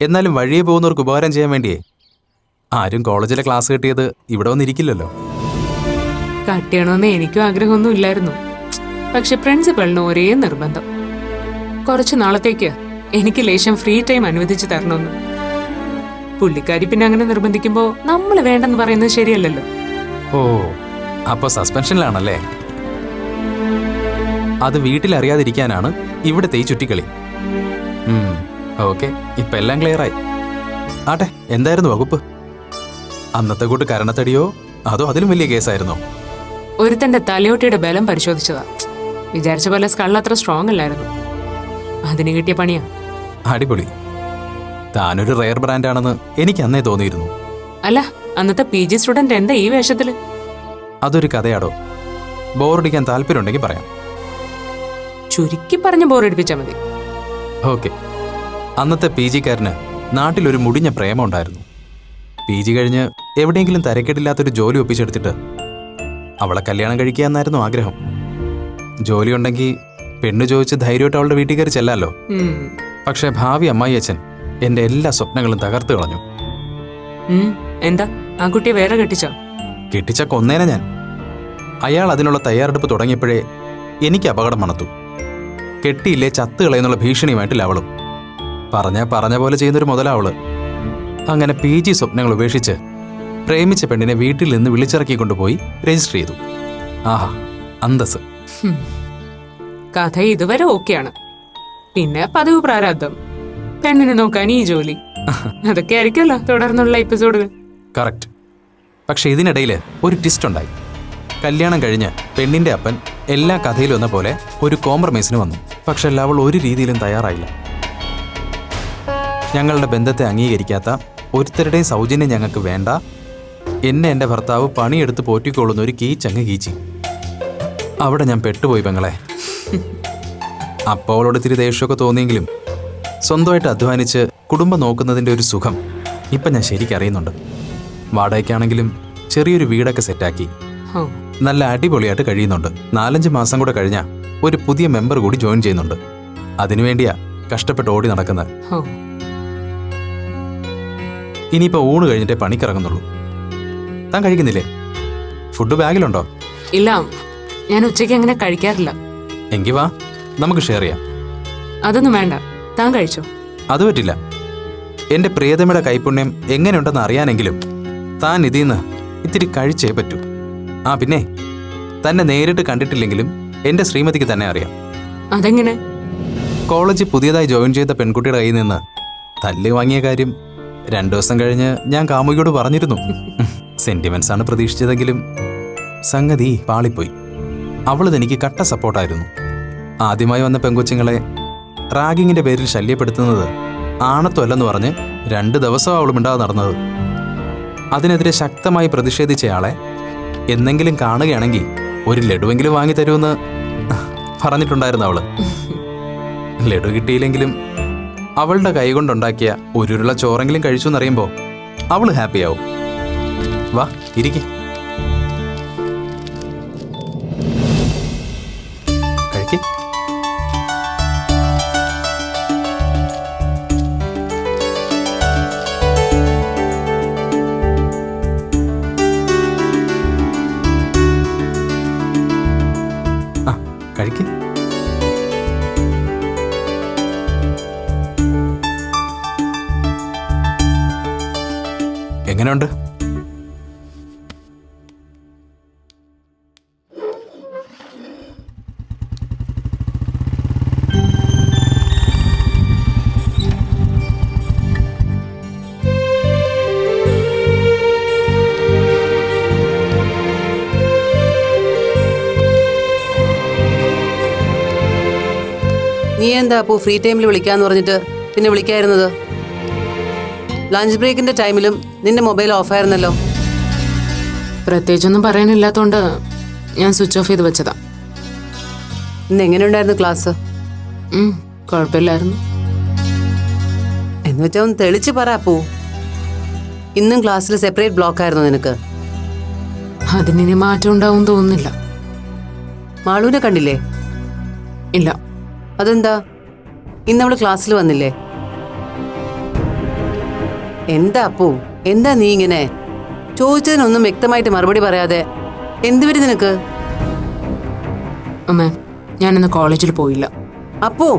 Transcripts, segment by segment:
എന്നാലും വഴിയെ പോകുന്നവർക്ക് ഉപകാരം ചെയ്യാൻ വേണ്ടിയേ. ആരും കോളേജിലെ ക്ലാസ് കിട്ടിയത് ഇവിടെ വന്നിരിക്കില്ലല്ലോ. കട്ടിയണമെന്ന് എനിക്കും ആഗ്രഹമൊന്നും ഇല്ലായിരുന്നു. പക്ഷെ പ്രിൻസിപ്പളിന് ഒരേ നിർബന്ധം, കുറച്ചു നാളത്തേക്ക് എനിക്ക് ലേശം ഫ്രീ ടൈം അനുവദിച്ചു തരണമെന്ന്. പുള്ളിക്കാരി പിന്നെ അങ്ങനെ നിർബന്ധിക്കുമ്പോ നമ്മൾ വേണ്ടെന്ന് പറയുന്നത് ശരിയല്ലല്ലോ. ഓ, അപ്പൊ സസ്പെൻഷനിലാണല്ലേ? അത് വീട്ടിലറിയാതിരിക്കാനാണ് ഇവിടുത്തെ ഈ ചുറ്റിക്കളി. ഓക്കെ, ഇപ്പൊ എല്ലാം ക്ലിയറായി. ആട്ടെ, എന്തായിരുന്നു വകുപ്പ്? അന്നത്തെ കൂട്ട് കരണത്തടിയോ അതോ അതിലും വലിയ കേസായിരുന്നോ? ഒരുത്തന്റെ തലയോട്ടിയുടെ ബലം പരിശോധിച്ചതാ. വിചാരിച്ച പോലെ സ്കൾ അത്ര സ്ട്രോങ് അല്ലായിരുന്നു. അതിന് കിട്ടിയ പണിയാ. അടിപൊളി. താനൊരു റെയർ ബ്രാൻഡാണെന്ന് എനിക്ക് അന്നേ തോന്നിയിരുന്നു. അല്ല, അന്നത്തെ PG സ്റ്റുഡന്റ് എന്താ ഈ വേഷത്തില്? അതൊരു കഥയാടോ. ബോറടിക്കാൻ താല്പര്യമുണ്ടെങ്കിൽ പറയാം. ചുരുക്കി പറഞ്ഞ് ബോറടിപ്പിച്ചാൽ മതി. ഓക്കെ. അന്നത്തെ PG-കാരന് നാട്ടിലൊരു മുടിഞ്ഞ പ്രേമം ഉണ്ടായിരുന്നു. PG കഴിഞ്ഞ് എവിടെയെങ്കിലും തരക്കേടില്ലാത്തൊരു ജോലി ഒപ്പിച്ചെടുത്തിട്ട് അവളെ കല്യാണം കഴിക്കുക എന്നായിരുന്നു ആഗ്രഹം. ജോലി ഉണ്ടെങ്കിൽ പെണ്ണ് ചോദിച്ച് ധൈര്യമായിട്ട് അവളുടെ വീട്ടിൽ കയറി ചെല്ലാലോ. പക്ഷേ ഭാവി അമ്മായിയച്ഛൻ എൻ്റെ എല്ലാ സ്വപ്നങ്ങളും തകർത്ത് കളഞ്ഞു. എന്താ, ആ കുട്ടിയെ വേറെ കെട്ടിച്ചോ? കെട്ടിച്ച കൊന്നേനെ ഞാൻ. അയാൾ അതിനുള്ള തയ്യാറെടുപ്പ് തുടങ്ങിയപ്പോഴേ എനിക്ക് അപകടം മണത്തു. കെട്ടിയില്ലേ ചത്ത് കളയെന്നുള്ള ഭീഷണിയുമായിട്ടില്ല അവളും. പറഞ്ഞ പോലെ ചെയ്യുന്നൊരു മുതലാവള്. അങ്ങനെ PG സ്വപ്നങ്ങൾ ഉപേക്ഷിച്ച് പ്രേമിച്ച പെണ്ണിനെ വീട്ടിൽ നിന്ന് വിളിച്ചിറക്കി കൊണ്ടുപോയി രജിസ്റ്റർ ചെയ്തു. ആഹാ, അന്തസ്. കഥ ഇതുവരെ ഓക്കെയാണ്. പിന്നെ പതിവ് പ്രാരാബ്ദം, പെണ്ണിനെ നോക്കാൻ ഈ ജോലി, അതൊക്കെ ആയിരിക്കുമല്ലോ തുടർന്നുള്ള എപ്പിസോഡുകൾ. കറക്റ്റ്. പക്ഷെ ഇതിനിടയിൽ ഒരു ട്വിസ്റ്റ് ഉണ്ടായി. കല്യാണം കഴിഞ്ഞ് പെണ്ണിന്റെ അപ്പൻ എല്ലാ കഥയിലും എന്ന പോലെ ഒരു കോംപ്രമൈസിന് വന്നു. പക്ഷെ അവൾ ഒരു രീതിയിലും തയ്യാറായില്ല. ഞങ്ങളുടെ ബന്ധത്തെ അംഗീകരിക്കാത്ത ഒരുത്തരുടെയും സൗജന്യം ഞങ്ങൾക്ക് വേണ്ട, എന്നെ എൻ്റെ ഭർത്താവ് പണിയെടുത്ത് പോറ്റിക്കൊള്ളുന്ന ഒരു കീച്ചങ്ങ് കീച്ചി. അവിടെ ഞാൻ പെട്ടുപോയി പെങ്ങളെ. അപ്പോൾ അവളോട് ഇത്തിരി ദേഷ്യമൊക്കെ തോന്നിയെങ്കിലും സ്വന്തമായിട്ട് അധ്വാനിച്ച് കുടുംബം നോക്കുന്നതിൻ്റെ ഒരു സുഖം ഇപ്പം ഞാൻ ശരിക്കറിയുന്നുണ്ട്. വാടകയ്ക്കാണെങ്കിലും ചെറിയൊരു വീടൊക്കെ സെറ്റാക്കി നല്ല അടിപൊളിയായിട്ട് കഴിയുന്നുണ്ട്. 4-5 മാസം കൂടെ കഴിഞ്ഞാൽ ഒരു പുതിയ മെമ്പർ കൂടി ജോയിൻ ചെയ്യുന്നുണ്ട്. അതിനുവേണ്ടിയാ കഷ്ടപ്പെട്ട് ഓടി നടക്കുന്നത്. ഇനിയിപ്പോൾ ഊണ് കഴിഞ്ഞിട്ടേ പണിക്കിറങ്ങുന്നുള്ളൂ. താൻ കഴിക്കുന്നില്ലേ? ഫുഡ് ബാഗിലുണ്ടോ? ഇല്ല, ഞാൻ ഉച്ചയ്ക്ക് അങ്ങനെ കഴിക്കാറില്ല. എങ്കി വാ, നമുക്ക് ഷെയർ ചെയ്യാം. അതൊന്നും വേണ്ട, താൻ കഴിച്ചോ. അത് പറ്റില്ല. എൻ്റെ പ്രിയതമയുടെ കൈപുണ്യം എങ്ങനെയുണ്ടെന്ന് അറിയാനെങ്കിലും താൻ ഇതിന്ന് ഇത്തിരി കഴിച്ചേ പറ്റൂ. ആ പിന്നെ, തന്നെ നേരിട്ട് കണ്ടിട്ടില്ലെങ്കിലും എൻ്റെ ശ്രീമതിക്ക് തന്നെ അറിയാം. അതെങ്ങനെ? കോളേജിൽ പുതിയതായി ജോയിൻ ചെയ്ത പെൺകുട്ടിയുടെ കയ്യിൽ നിന്ന് തല്ല് വാങ്ങിയ കാര്യം 2 ദിവസം കഴിഞ്ഞ് ഞാൻ കാമുകിയോട് പറഞ്ഞിരുന്നു. സെന്റിമെന്റ്സ് ആണ് പ്രതീക്ഷിച്ചതെങ്കിലും സംഗതി പാളിപ്പോയി. അവളിതെനിക്ക് കട്ട സപ്പോർട്ടായിരുന്നു. ആദ്യമായി വന്ന പെൺകൊച്ചുങ്ങളെ റാഗിങ്ങിന്റെ പേരിൽ ശല്യപ്പെടുത്തുന്നത് ആണത്വമല്ലെന്ന് പറഞ്ഞ് 2 ദിവസം അവൾ മിണ്ടാതെ നടന്നത്. അതിനെതിരെ ശക്തമായി പ്രതിഷേധിച്ചയാളെ എന്നെങ്കിലും കാണുകയാണെങ്കിൽ ഒരു ലഡുവെങ്കിലും വാങ്ങി തരുമെന്ന് പറഞ്ഞിട്ടുണ്ടായിരുന്നു അവള്. ലഡു കിട്ടിയില്ലെങ്കിലും അവളുടെ കൈകൊണ്ടുണ്ടാക്കിയ ഒരു ഉരുള ചോറെങ്കിലും കഴിച്ചു എന്നറിയുമ്പോൾ അവള് ഹാപ്പിയാവും. വാ, ഇരിക്ക്. കഴിക്ക്. ആ, കഴിക്ക്. എങ്ങനെയുണ്ട്? നീ എന്താ അപ്പോ ഫ്രീ ടൈമിൽ വിളിക്കാന്ന് പറഞ്ഞിട്ട് പിന്നെ വിളിക്കായിരുന്നത്? ലഞ്ച് ബ്രേക്കിന്റെ ടൈമിലും നിന്റെ മൊബൈൽ ഓഫായിരുന്നല്ലോ. പ്രത്യേകിച്ചൊന്നും പറയാനില്ലാത്തോണ്ട് ഞാൻ സ്വിച്ച് ഓഫ് ചെയ്ത് വെച്ചതാ. ഇന്ന് എങ്ങനെയുണ്ടായിരുന്നു ക്ലാസ്? കുഴപ്പമില്ലായിരുന്നു. എന്ന് വെച്ചാൽ ഒന്ന് തെളിച്ച് പറ അപ്പൂ. ഇന്നും ക്ലാസ്സിൽ സെപ്പറേറ്റ് ബ്ലോക്ക് ആയിരുന്നു നിനക്ക്? അതിനി മാറ്റം ഉണ്ടാവും തോന്നുന്നില്ല. മാളൂനെ കണ്ടില്ലേ? ഇല്ല. അതെന്താ, ഇന്ന് അവള് ക്ലാസ്സിൽ വന്നില്ലേ? എന്താ അപ്പു, എന്താ നീ ഇങ്ങനെ ചോദിച്ചതിനൊന്നും വ്യക്തമായിട്ട് മറുപടി പറയാതെ? എന്തുവരെ നിനക്ക്? അമ്മ, ഞാനിന്ന് കോളേജിൽ പോയില്ല. അപ്പു,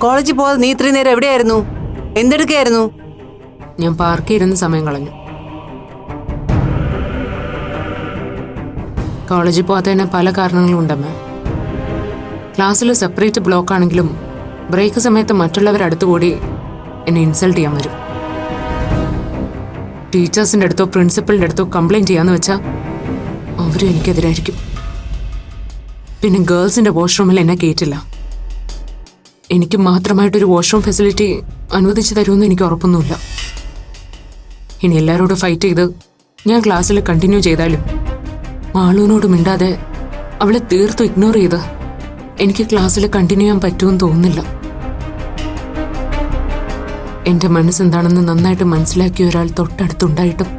കോളേജിൽ പോവാതെ നീ ഇത്രയും നേരം എവിടെയായിരുന്നു? എന്തെടുക്കായിരുന്നു? ഞാൻ പാർക്കിൽ ഇരുന്ന് സമയം കളഞ്ഞു. കോളേജിൽ പോകാത്തതിന് പല കാരണങ്ങളും ഉണ്ടമ്മ. ക്ലാസ്സിൽ സെപ്പറേറ്റ് ബ്ലോക്ക് ആണെങ്കിലും ബ്രേക്ക് സമയത്ത് മറ്റുള്ളവരുടെ അടുത്തുകൂടി എന്നെ ഇൻസൾട്ട് ചെയ്യാൻ വരും. ടീച്ചേഴ്സിൻ്റെ അടുത്തോ പ്രിൻസിപ്പലിൻ്റെ അടുത്തോ കംപ്ലൈൻറ്റ് ചെയ്യാന്ന് വെച്ചാൽ അവരും എനിക്കെതിരായിരിക്കും. പിന്നെ ഗേൾസിൻ്റെ വാഷ്റൂമിൽ എന്നെ കയറ്റില്ല. എനിക്ക് മാത്രമായിട്ടൊരു വാഷ്റൂം ഫെസിലിറ്റി അനുവദിച്ചു തരുമെന്ന് എനിക്ക് ഉറപ്പൊന്നുമില്ല. ഇനി എല്ലാവരോടും ഫൈറ്റ് ചെയ്ത് ഞാൻ ക്ലാസ്സിൽ കണ്ടിന്യൂ ചെയ്താലും മാളുവിനോട് മിണ്ടാതെ അവളെ തീർത്തും ഇഗ്നോർ ചെയ്ത് എനിക്ക് ക്ലാസ്സിൽ കണ്ടിന്യൂ ചെയ്യാൻ പറ്റുമെന്ന് തോന്നുന്നില്ല. എൻ്റെ മനസ്സെന്താണെന്ന് നന്നായിട്ട് മനസ്സിലാക്കിയ ഒരാൾ തൊട്ടടുത്തുണ്ടായിട്ടും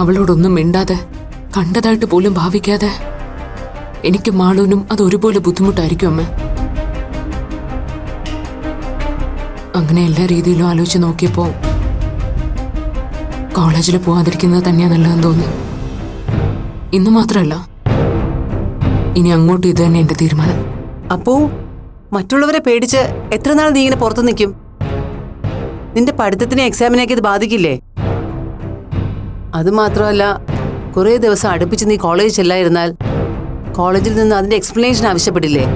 അവളോടൊന്നും മിണ്ടാതെ കണ്ടതായിട്ട് പോലും ഭാവിക്കാതെ എനിക്ക് മാളുവിനും അത് ഒരുപോലെ ബുദ്ധിമുട്ടായിരിക്കും അമ്മ. അങ്ങനെ എല്ലാ രീതിയിലും ആലോചിച്ച് നോക്കിയപ്പോൾ കോളേജിൽ പോവാതിരിക്കുന്നത് തന്നെയാണ് നല്ലതെന്ന് തോന്നി. ഇന്ന് മാത്രമല്ല, ഇനി അങ്ങോട്ട് ഇത് തന്നെ എൻ്റെ തീരുമാനം. അപ്പോ മറ്റുള്ളവരെ പേടിച്ച് എത്ര നാൾ നീ ഇങ്ങനെ പുറത്തു നിൽക്കും? നിന്റെ പഠിത്തത്തിനെ എക്സാമിനൊക്കെ ഇത് ബാധിക്കില്ലേ? അതുമാത്രമല്ല, കുറേ ദിവസം അടുപ്പിച്ച് നീ കോളേജിൽ ചെല്ലായിരുന്നാൽ കോളേജിൽ നിന്ന് അതിന്റെ എക്സ്പ്ലനേഷൻ ആവശ്യപ്പെടില്ലേ?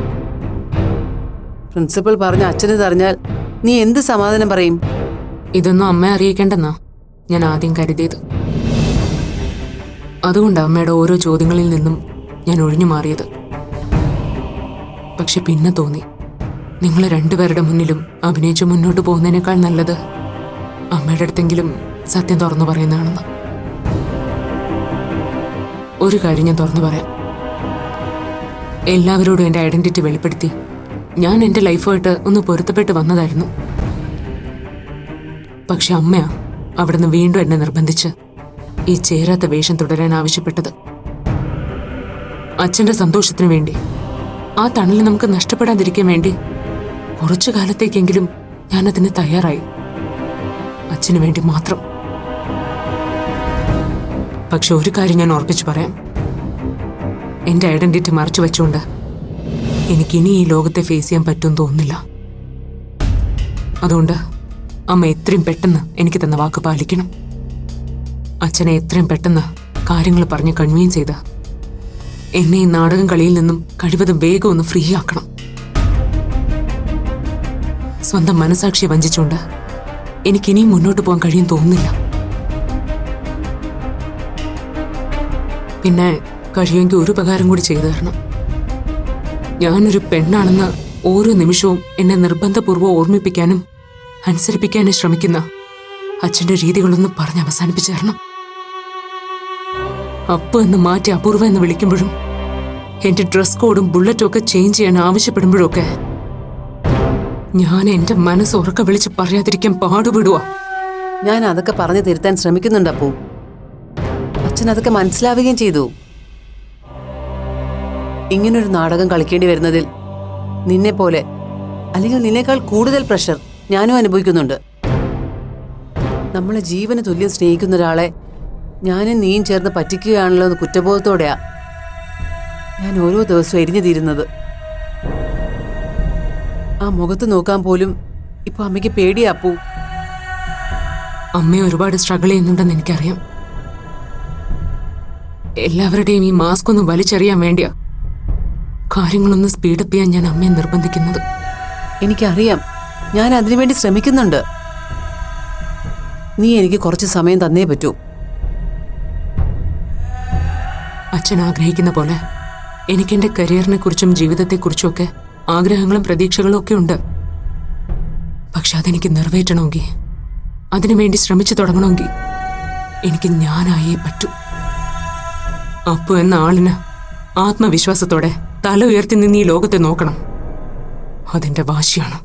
പ്രിൻസിപ്പൽ പറഞ്ഞ അച്ഛനത് അറിഞ്ഞാൽ നീ എന്ത് സമാധാനം പറയും? ഇതൊന്നും അമ്മയെ അറിയിക്കേണ്ടെന്നാ ഞാൻ ആദ്യം കരുതിയത്. അതുകൊണ്ട് അമ്മയുടെ ഓരോ ചോദ്യങ്ങളിൽ നിന്നും ഞാൻ ഒഴിഞ്ഞു മാറിയത്. പക്ഷെ പിന്നെ തോന്നി, നിങ്ങൾ രണ്ടുപേരുടെ മുന്നിലും അഭിനയിച്ച് മുന്നോട്ട് പോകുന്നതിനേക്കാൾ നല്ലത് അമ്മയുടെ അടുത്തെങ്കിലും സത്യം തുറന്നു പറയുന്നതാണെന്ന്. ഒരു കാര്യം ഞാൻ തുറന്നു പറയാം. എല്ലാവരോടും എൻ്റെ ഐഡന്റിറ്റി വെളിപ്പെടുത്തി ഞാൻ എൻ്റെ ലൈഫുമായിട്ട് ഒന്ന് പൊരുത്തപ്പെട്ട് വന്നതായിരുന്നു. പക്ഷെ അമ്മയാ അവിടുന്ന് വീണ്ടും എന്നെ നിർബന്ധിച്ച് ഈ ചേരാത്ത വേഷം തുടരാൻ ആവശ്യപ്പെട്ടത്. അച്ഛൻ്റെ സന്തോഷത്തിന് വേണ്ടി, ആ തണൽ നമുക്ക് നഷ്ടപ്പെടാതിരിക്കാൻ വേണ്ടി കുറച്ചു കാലത്തേക്കെങ്കിലും ഞാനതിന് തയ്യാറായി. അച്ഛന് വേണ്ടി മാത്രം. പക്ഷെ ഒരു കാര്യം ഞാൻ ഓർപ്പിച്ചു പറയാം. എൻ്റെ ഐഡന്റിറ്റി മറച്ചു വെച്ചുകൊണ്ട് എനിക്കിനി ഈ ലോകത്തെ ഫേസ് ചെയ്യാൻ പറ്റുമെന്ന് തോന്നുന്നില്ല. അതുകൊണ്ട് അമ്മ എത്രയും പെട്ടെന്ന് എനിക്ക് തന്ന വാക്ക് പാലിക്കണം. അച്ഛനെ എത്രയും പെട്ടെന്ന് കാര്യങ്ങൾ പറഞ്ഞ് കൺവീൻസ് ചെയ്ത് എന്നെ ഈ നാടകം കളിയിൽ നിന്നും കഴിവതും വേഗം ഒന്ന് ഫ്രീ ആക്കണം. സ്വന്തം മനസാക്ഷിയെ വഞ്ചിച്ചുകൊണ്ട് എനിക്കിനിയും മുന്നോട്ട് പോകാൻ കഴിയും തോന്നുന്നില്ല. പിന്നെ കഴിയുമെങ്കിൽ ഒരു ഉപകാരം കൂടി ചെയ്തു തരണം. ഞാനൊരു പെണ്ണാണെന്ന് ഓരോ നിമിഷവും എന്നെ നിർബന്ധപൂർവ്വം ഓർമ്മിപ്പിക്കാനും അനുസരിപ്പിക്കാനും ശ്രമിക്കുന്ന അച്ഛൻ്റെ രീതികളൊന്നും പറഞ്ഞ് അവസാനിപ്പിച്ചു തരണം. അപ്പ എന്ന് മാറ്റി അപൂർവ എന്ന് വിളിക്കുമ്പോഴും എന്റെ ഡ്രസ് കോഡും ബുള്ളറ്റും ഒക്കെ ചേഞ്ച് ചെയ്യാൻ ആവശ്യപ്പെടുമ്പോഴൊക്കെ ഞാൻ എന്റെ മനസ്സ് ഉറക്കെ വിളിച്ച് പറയാതിരിക്കാൻ പാടുപെടുക. ഞാൻ അതൊക്കെ പറഞ്ഞു തിരുത്താൻ ശ്രമിക്കുന്നുണ്ട് അപ്പു. അച്ഛൻ അതൊക്കെ മനസ്സിലാവുകയും ചെയ്തു. ഇങ്ങനൊരു നാടകം കളിക്കേണ്ടി വരുന്നതിൽ നിന്നെ പോലെ അല്ലെങ്കിൽ നിന്നേക്കാൾ കൂടുതൽ പ്രഷർ ഞാനും അനുഭവിക്കുന്നുണ്ട്. നമ്മളെ ജീവന് തുല്യം സ്നേഹിക്കുന്ന ഒരാളെ ഞാനും നീയും ചേർന്ന് പറ്റിക്കുകയാണല്ലോ എന്ന് കുറ്റബോധത്തോടെയാ ഞാൻ ഓരോ ദിവസവും എരിഞ്ഞു തീരുന്നത്. ആ മുഖത്ത് നോക്കാൻ പോലും ഇപ്പൊ അമ്മയ്ക്ക് പേടിയാ അപ്പു. അമ്മ ഒരുപാട് സ്ട്രഗിൾ ചെയ്യുന്നുണ്ടെന്ന് എനിക്കറിയാം. എല്ലാവരുടെയും ഈ മാസ്ക് ഒന്ന് വലിച്ചെറിയാൻ വേണ്ടിയാ കാര്യങ്ങളൊന്ന് സ്പീഡപ്പ് ചെയ്യാൻ ഞാൻ അമ്മയെ നിർബന്ധിക്കുന്നത്. എനിക്കറിയാം, ഞാൻ അതിനുവേണ്ടി ശ്രമിക്കുന്നുണ്ട്. നീ എനിക്ക് കുറച്ച് സമയം തന്നേ പറ്റൂ. അച്ഛൻ ആഗ്രഹിക്കുന്ന പോലെ എനിക്കെന്റെ കരിയറിനെ കുറിച്ചും ജീവിതത്തെക്കുറിച്ചും ഒക്കെ ആഗ്രഹങ്ങളും പ്രതീക്ഷകളും ഒക്കെ ഉണ്ട്. പക്ഷെ അതെനിക്ക് നിറവേറ്റണമെങ്കിൽ, അതിനുവേണ്ടി ശ്രമിച്ചു തുടങ്ങണമെങ്കിൽ എനിക്ക് ഞാനായേ പറ്റൂ. അപ്പു എന്ന ആളിന് ആത്മവിശ്വാസത്തോടെ തല ഉയർത്തി നിന്ന് ഈ ലോകത്തെ നോക്കണം. അതെന്റെ വാശിയാണ്.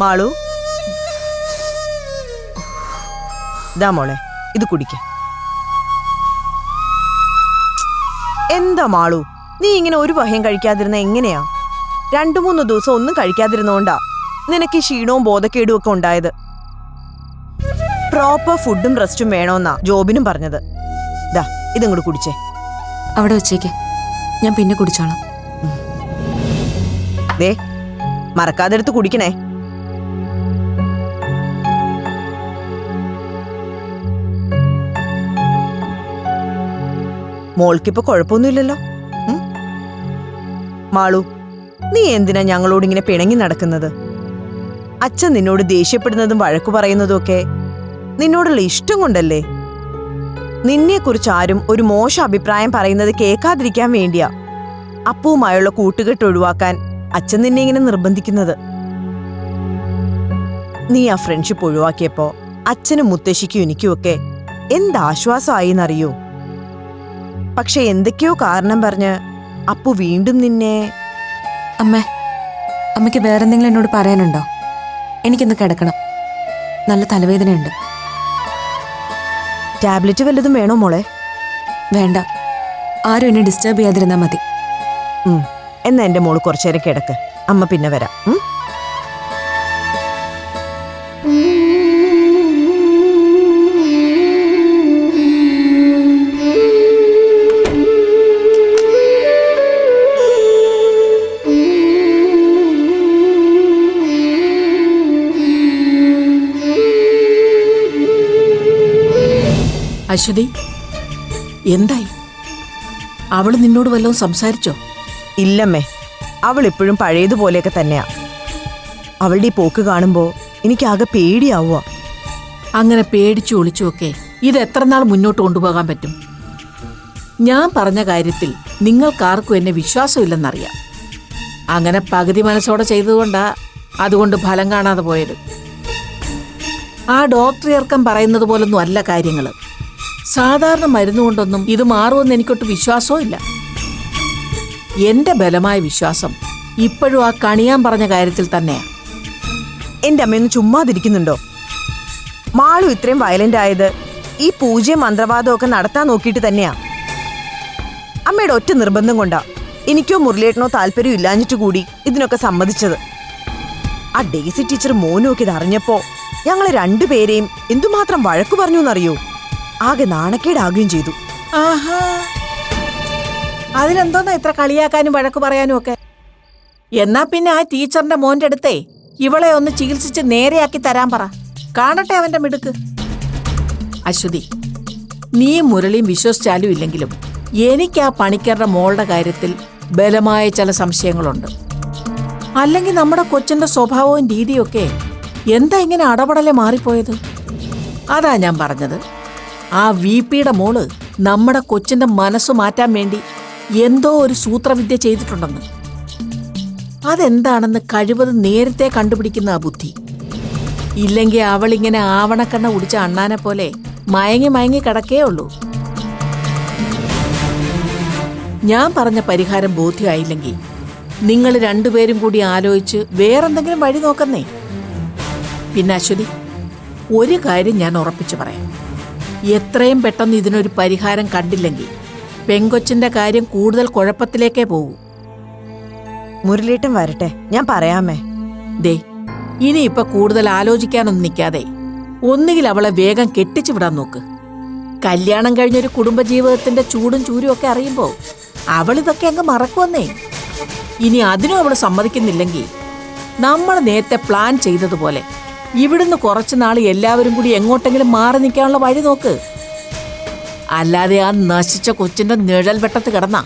മാളു, ഇതാ മോളെ, ഇത് കുടിക്ക. എന്താ മാളു, നീ ഇങ്ങനെ ഒരു വഹയും കഴിക്കാതിരുന്ന എങ്ങനെയാ? 2-3 ദിവസം ഒന്നും കഴിക്കാതിരുന്നോണ്ടാ നിനക്ക് ക്ഷീണവും ബോധക്കേടും ഒക്കെ ഉണ്ടായത്. പ്രോപ്പർ ഫുഡും റെസ്റ്റും വേണോന്നാ ജോബിനും പറഞ്ഞത്. ദാ ഇതങ്ങോട്ട് കുടിച്ചേ. അവിടെ വെച്ചേക്ക്, ഞാൻ പിന്നെ കുടിച്ചോളാം. ദേ മറക്കാതെ എടുത്ത് കുടിക്കണേ. മോൾക്കിപ്പോ കുഴപ്പമൊന്നുമില്ലല്ലോ? മാളു, നീ എന്തിനാ ഞങ്ങളോട് ഇങ്ങനെ പിണങ്ങി നടക്കുന്നത്? അച്ഛൻ നിന്നോട് ദേഷ്യപ്പെടുന്നതും വഴക്കു പറയുന്നതും ഒക്കെ നിന്നോടുള്ള ഇഷ്ടം കൊണ്ടല്ലേ? നിന്നെക്കുറിച്ച് ആരും ഒരു മോശം അഭിപ്രായം പറയുന്നത് കേൾക്കാതിരിക്കാൻ വേണ്ടിയാ അപ്പുവുമായുള്ള കൂട്ടുകെട്ട് ഒഴിവാക്കാൻ അച്ഛൻ നിന്നെ ഇങ്ങനെ നിർബന്ധിക്കുന്നത്. നീ ആ ഫ്രണ്ട്ഷിപ്പ് ഒഴിവാക്കിയപ്പോ അച്ഛനും മുത്തശ്ശിക്കും എനിക്കുമൊക്കെ എന്താശ്വാസമായി എന്നറിയോ? പക്ഷെ എന്തൊക്കെയോ കാരണം പറഞ്ഞ് അപ്പു വീണ്ടും നിന്നെ... അമ്മയ്ക്ക് വേറെന്തെങ്കിലും എന്നോട് പറയാനുണ്ടോ? എനിക്കൊന്ന് കിടക്കണം, നല്ല തലവേദനയുണ്ട്. ടാബ്ലറ്റ് വല്ലതും വേണോ മോളെ? വേണ്ട, ആരും എന്നെ ഡിസ്റ്റർബ് ചെയ്യാതിരുന്നാ മതി. എന്നാ എന്റെ മോള് കുറച്ചേരം കിടക്ക്, അമ്മ പിന്നെ വരാം. അശ്വതി, എന്തായി? അവള് നിന്നോട് വല്ലതും സംസാരിച്ചോ? ഇല്ലമ്മേ, അവൾ ഇപ്പോഴും പഴയതുപോലെയൊക്കെ തന്നെയാ. അവളുടെ ഈ പോക്ക് കാണുമ്പോ എനിക്കാകെ പേടിയാവുക. അങ്ങനെ പേടിച്ചു ഒളിച്ചുമൊക്കെ ഇത് എത്ര നാൾ മുന്നോട്ട് കൊണ്ടുപോകാൻ പറ്റും? ഞാൻ പറഞ്ഞ കാര്യത്തിൽ നിങ്ങൾക്കാർക്കും എന്നെ വിശ്വാസമില്ലെന്നറിയാം. അങ്ങനെ പകുതി മനസ്സോടെ ചെയ്തതുകൊണ്ടാ അതുകൊണ്ട് ഫലം കാണാതെ പോയത്. ആ ഡോക്ടർ ഇറക്കം പറയുന്നത് പോലൊന്നും അല്ല കാര്യങ്ങൾ. സാധാരണ മരുന്നുകൊണ്ടൊന്നും ഇത് മാറുമെന്ന് എനിക്കൊട്ട് വിശ്വാസവും ഇല്ല. എന്റെ ബലമായ വിശ്വാസം ഇപ്പോഴും ആ കണിയാൻ പറഞ്ഞ കാര്യത്തിൽ തന്നെയാ. എന്റെ അമ്മയൊന്ന് ചുമ്മാതിരിക്കുന്നുണ്ടോ? മാളു ഇത്രയും വയലന്റ് ആയത് ഈ പൂജയും മന്ത്രവാദവും ഒക്കെ നടത്താൻ നോക്കിയിട്ട് തന്നെയാ. അമ്മയുടെ ഒറ്റ നിർബന്ധം കൊണ്ടാ എനിക്കോ മുരളിയേട്ടനോ താല്പര്യം ഇല്ലാഞ്ഞിട്ട് കൂടി ഇതിനൊക്കെ സമ്മതിച്ചത്. ആ ഡെയ്സി ടീച്ചർ മോനും ഒക്കെ ഇതറിഞ്ഞപ്പോ ഞങ്ങളെ രണ്ടുപേരെയും എന്തുമാത്രം വഴക്കു പറഞ്ഞു എന്നറിയോ? ആകെ നാണക്കേടാകുകയും ചെയ്തു. ആഹാ, അതിലെന്തോന്നാ ഇത്ര കളിയാക്കാനും വഴക്കു പറയാനും ഒക്കെ? എന്നാ പിന്നെ ആ ടീച്ചറിന്റെ മോന്റെ അടുത്തേ ഇവളെ ഒന്ന് ചികിത്സിച്ച് നേരെയാക്കി തരാൻ പറ. കാണട്ടെ അവന്റെ മിടുക്ക്. അശ്വതി, നീ മുരളിയും വിശ്വസിച്ചാലും ഇല്ലെങ്കിലും എനിക്ക് ആ പണിക്കരുടെ മോളുടെ കാര്യത്തിൽ ബലമായ ചില സംശയങ്ങളുണ്ട്. അല്ലെങ്കിൽ നമ്മുടെ കൊച്ചിന്റെ സ്വഭാവവും രീതിയൊക്കെ എന്താ ഇങ്ങനെ അടപടലെ മാറിപ്പോയത്? അതാ ഞാൻ പറഞ്ഞത്, ആ VPയുടെ മോള് നമ്മുടെ കൊച്ചിന്റെ മനസ്സ് മാറ്റാൻ വേണ്ടി എന്തോ ഒരു സൂത്രവിദ്യ ചെയ്തിട്ടുണ്ടെന്ന്. അതെന്താണെന്ന് കഴിവതും നേരത്തെ കണ്ടുപിടിക്കുന്ന ആ ബുദ്ധി. ഇല്ലെങ്കിൽ അവളിങ്ങനെ ആവണക്കണ്ണ കുടിച്ച അണ്ണാനെ പോലെ മയങ്ങി മയങ്ങി കിടക്കേ ഉള്ളൂ. ഞാൻ പറഞ്ഞ പരിഹാരം ബോധ്യമായില്ലെങ്കിൽ നിങ്ങൾ രണ്ടുപേരും കൂടി ആലോചിച്ച് വേറെന്തെങ്കിലും വഴി നോക്കുന്നേ. പിന്നെ അശ്വതി, ഒരു കാര്യം ഞാൻ ഉറപ്പിച്ചു പറയാം, എത്രയും പെട്ടെന്ന് ഇതിനൊരു പരിഹാരം കണ്ടില്ലെങ്കിൽ പെങ്കൊച്ചിന്റെ കാര്യം കൂടുതൽ കുഴപ്പത്തിലേക്കേ പോകൂ. മുരളിയേട്ടൻ വരട്ടെ, ഞാൻ പറയാമേ. ദേ, ഇനിയിപ്പൊ കൂടുതൽ ആലോചിക്കാനൊന്നും നിൽക്കാതെ ഒന്നുകിൽ അവളെ വേഗം കെട്ടിച്ചു വിടാൻ നോക്ക്. കല്യാണം കഴിഞ്ഞൊരു കുടുംബജീവിതത്തിന്റെ ചൂടും ചൂരും ഒക്കെ അറിയുമ്പോ അവളിതൊക്കെ അങ്ങ് മറക്കുവന്നേ. ഇനി അതിനും അവള് സമ്മതിക്കുന്നില്ലെങ്കിൽ നമ്മൾ നേരത്തെ പ്ലാൻ ചെയ്തതുപോലെ ഇവിടുന്ന് കുറച്ചു നാൾ എല്ലാവരും കൂടി എങ്ങോട്ടെങ്കിലും മാറി നിൽക്കാനുള്ള വഴി നോക്ക്. അല്ലാതെ ആ നശിച്ച കൊച്ചിന്റെ നിഴൽ വെട്ടത്ത് കിടന്ന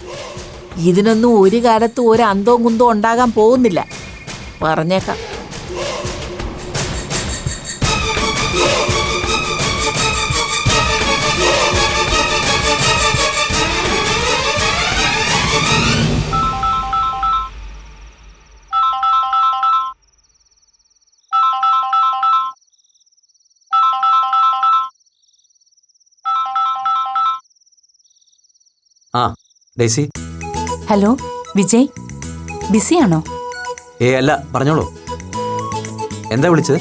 ഇതിനൊന്നും ഒരു കാലത്തും ഒരു അന്തവും കുന്തവും ഉണ്ടാകാൻ പോകുന്നില്ല, പറഞ്ഞേക്കാം. ആ ഡെയ്സി. ഹലോ വിജയ്, ബിസിയാണോ? അല്ല, പറഞ്ഞോളൂ. എന്താ വിളിച്ചത്?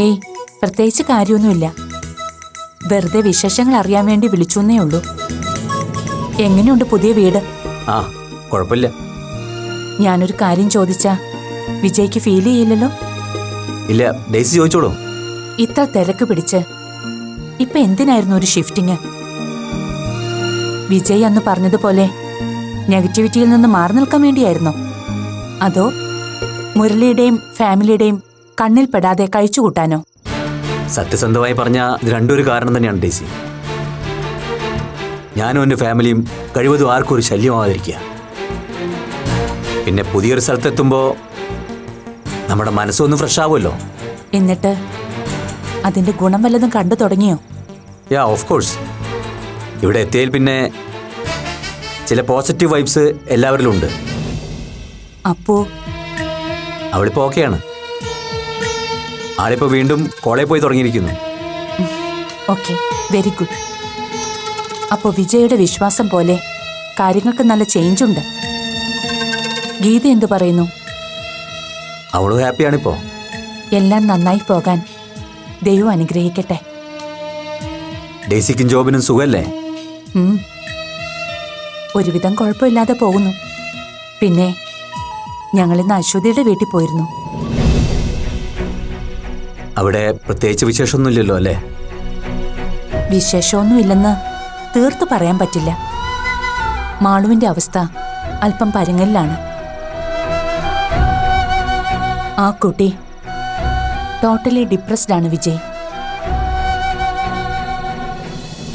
ഏയ് പ്രത്യേകിച്ച് കാര്യമൊന്നുമില്ല. വെറുതെ വിശേഷങ്ങൾ അറിയാൻ വേണ്ടി വിളിച്ചെന്നേ ഉള്ളൂ. എങ്ങനെയുണ്ട് പുതിയ വീട്? ആ, കുഴപ്പമില്ല. ഞാനൊരു കാര്യം ചോദിച്ചാ വിജയ്ക്ക് ഫീൽ ചെയ്യില്ലല്ലോ? ഇല്ല, ഡേസി ചോദിച്ചോളൂ. ഇത്ര തിരക്ക് പിടിച്ച് ഇപ്പൊ എന്തിനായിരുന്നു ഒരു ഷിഫ്റ്റിങ്? വിജയ് അന്ന് പറഞ്ഞതുപോലെ നെഗറ്റിവിറ്റിയിൽ നിന്ന് മാറി നിൽക്കാൻ വേണ്ടിയായിരുന്നോ? അതോ മുരളിയുടെയും ഫാമിലിയുടെയും കണ്ണിൽ പെടാതെ കഴിച്ചുകൂട്ടാനോ? സത്യസന്ധമായി പറഞ്ഞ ഇത് രണ്ടും ഒരു കാരണം തന്നെയാണ് ഡേസി. ഞാനും എൻ്റെ ഫാമിലിയും കഴിവതും ആർക്കും ഒരു ശല്യമാവാതിരിക്കുക. പിന്നെ പുതിയൊരു സ്ഥലത്തെത്തുമ്പോൾ നമ്മുടെ മനസ്സൊന്ന് ഫ്രഷ് ആവുമല്ലോ. എന്നിട്ട് അതിന്റെ ഗുണം വല്ലതും കണ്ടു തുടങ്ങിയോ? യാ, ഓഫ് കോഴ്സ്. ഇവിടെ എത്തിയതിൽ പിന്നെ ചില പോസിറ്റീവ് വൈബ്സ് എല്ലാവരിലും ഉണ്ട്. അപ്പോ അവളിപ്പോൾ ഓക്കെയാണ്. ആളിപ്പോൾ വീണ്ടും കോളേജിൽ പോയി തുടങ്ങിയിരിക്കുന്നു. Okay, very good. അപ്പോൾ വിജയുടെ വിശ്വാസം പോലെ കാര്യങ്ങൾക്ക് നല്ല ചേഞ്ച് ഉണ്ട്. ഗീത എന്തു പറയുന്നു? അവളും ഹാപ്പിയാണിപ്പോൾ. എല്ലാം നന്നായി പോകാൻ ദൈവം അനുഗ്രഹിക്കട്ടെ. ഡേസിക്കും ജോബിനും സുഖമല്ലേ? ഉം. ഒരുവിധം കുഴപ്പമില്ലാതെ പോകുന്നു. പിന്നെ ഞങ്ങളിന്ന് അശ്വതിയുടെ വീട്ടിൽ പോയിരുന്നു. അവിടെ പ്രത്യേകിച്ച് വിശേഷമൊന്നുമില്ലല്ലോ അല്ലേ? വിശേഷമൊന്നുമില്ലെന്ന് തീർത്തു പറയാൻ പറ്റില്ല. മാളുവിന്റെ അവസ്ഥ അല്പം പരുങ്ങലിലാണ്. ആ കുട്ടി ടോട്ടലി ഡിപ്രസ്ഡ് ആണ് വിജയ്.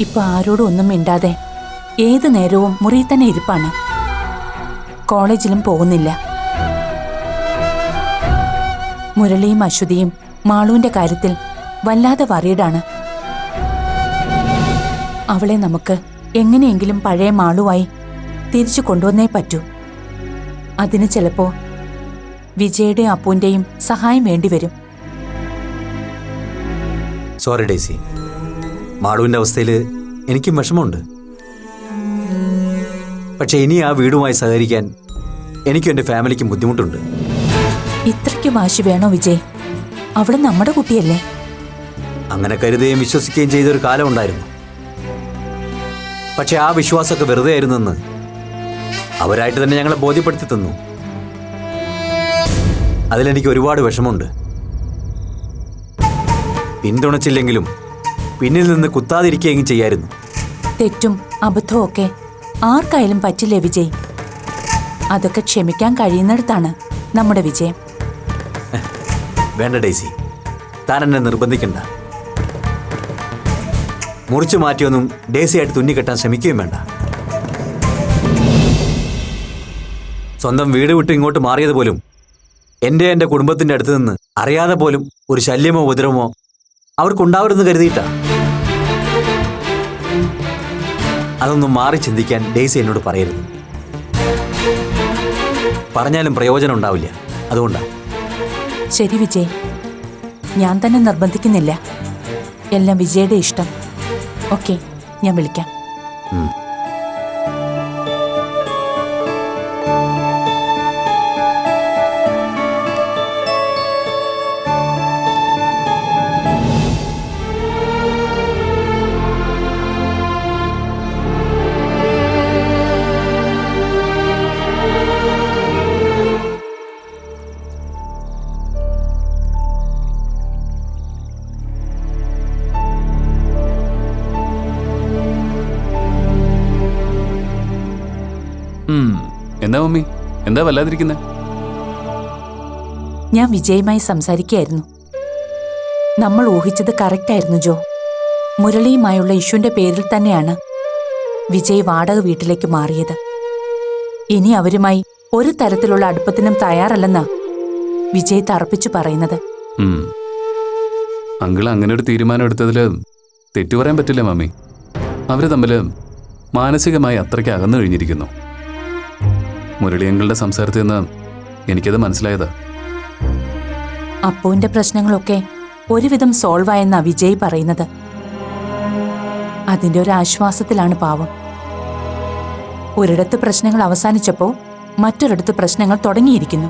ഇപ്പൊ ആരോടും ഒന്നും മിണ്ടാതെ ഏതു നേരവും മുറിയിൽ തന്നെ ഇരിപ്പാണ്. കോളേജിലും പോകുന്നില്ല. മുരളിയും അശ്വതിയും മാളുവിന്റെ കാര്യത്തിൽ വല്ലാതെ വറീഡാണ്. അവളെ നമുക്ക് എങ്ങനെയെങ്കിലും പഴയ മാളുവായി തിരിച്ചു കൊണ്ടുവന്നേ പറ്റൂ. അതിന് ചിലപ്പോ വിജയുടെയും അപ്പുവിന്റെയും സഹായം വേണ്ടിവരും. സോറി ഡേസി, മാളുവിൻ്റെ അവസ്ഥയിൽ എനിക്കും വിഷമമുണ്ട്. പക്ഷെ ഇനി ആ വീടുമായി സഹകരിക്കാൻ എനിക്കും എൻ്റെ ഫാമിലിക്കും ബുദ്ധിമുട്ടുണ്ട്. ഇത്രയ്ക്ക് വാശി വേണോ വിജയ്? അവള് നമ്മുടെ കുട്ടിയല്ലേ? അങ്ങനെ കരുതുകയും വിശ്വസിക്കുകയും ചെയ്തൊരു കാലം ഉണ്ടായിരുന്നു. പക്ഷെ ആ വിശ്വാസമൊക്കെ വെറുതെ ആയിരുന്നെന്ന് അവരായിട്ട് തന്നെ ഞങ്ങളെ ബോധ്യപ്പെടുത്തി തന്നു. അതിലെനിക്ക് ഒരുപാട് വിഷമമുണ്ട്. പിന്തുണച്ചില്ലെങ്കിലും പിന്നിൽ നിന്ന് കുത്താതിരിക്കുകയും ചെയ്യായിരുന്നു. തെറ്റും അബദ്ധവും ഒക്കെ ആർക്കായാലും പറ്റില്ലേ വിജയ്? അതൊക്കെ ക്ഷമിക്കാൻ കഴിയുന്നിടത്താണ് നമ്മുടെ വിജയം. വേണ്ട ഡേസി, താൻ എന്നെ നിർബന്ധിക്കണ്ട. മുറിച്ചു മാറ്റിയൊന്നും ഡേസിയായിട്ട് തുന്നിക്കെട്ടാൻ ശ്രമിക്കുകയും വേണ്ട. സ്വന്തം വീട് വിട്ട് ഇങ്ങോട്ട് മാറിയത് പോലും എൻ്റെ കുടുംബത്തിൻ്റെ അടുത്ത് നിന്ന് അറിയാതെ പോലും ഒരു ശല്യമോ ഉപദ്രവമോ അവർക്കുണ്ടാവരുതെന്ന് കരുതിയിട്ടാ. അതൊന്നും മാറി ചിന്തിക്കാൻ ഡേസി എന്നോട് പറയരുത്. പറഞ്ഞാലും പ്രയോജനം ഉണ്ടാവില്ല. അതുകൊണ്ടാണ്. ശരി വിജയ്, ഞാൻ തന്നെ നിർബന്ധിക്കുന്നില്ല. എല്ലാം വിജയുടെ ഇഷ്ടം. ഓക്കെ, ഞാൻ വിളിക്കാം. എന്താ മമ്മി, എന്താ വല്ലാതിരിക്കുന്നത്? ഞാൻ വിജയുമായി സംസാരിക്കുകയായിരുന്നു. നമ്മൾ ഊഹിച്ചത് കറക്റ്റായിരുന്നു ജോ. മുരളിയുമായുള്ള ഇഷ്യൂന്റെ പേരിൽ തന്നെയാണ് വിജയ് വാടക വീട്ടിലേക്ക് മാറിയത്. ഇനി അവരുമായി ഒരു തരത്തിലുള്ള അടുപ്പത്തിനും തയ്യാറല്ലെന്നാ വിജയ് തറപ്പിച്ചു പറയുന്നത്. അങ്കിൾ അങ്ങനെ ഒരു തീരുമാനം എടുത്തതിൽ തെറ്റു പറയാൻ പറ്റില്ല മമ്മി. അവര് തമ്മിൽ മാനസികമായി അത്രയ്ക്ക് അകന്നു കഴിഞ്ഞിരിക്കുന്നു. മുരളി അങ്കിളുടെ സംസാരത്തിൽ നിന്ന് എനിക്കത് മനസ്സിലായത്. അപ്പുവിന്റെ പ്രശ്നങ്ങളൊക്കെ ഒരുവിധം സോൾവ് ആയെന്നാ വിജയ് പറയുന്നത്. അതിന്റെ ഒരു ആശ്വാസത്തിലാണ് പാവം. ഒരിടത്ത് പ്രശ്നങ്ങൾ അവസാനിച്ചപ്പോൾ മറ്റൊരിടത്ത് പ്രശ്നങ്ങൾ തുടങ്ങിയിരിക്കുന്നു.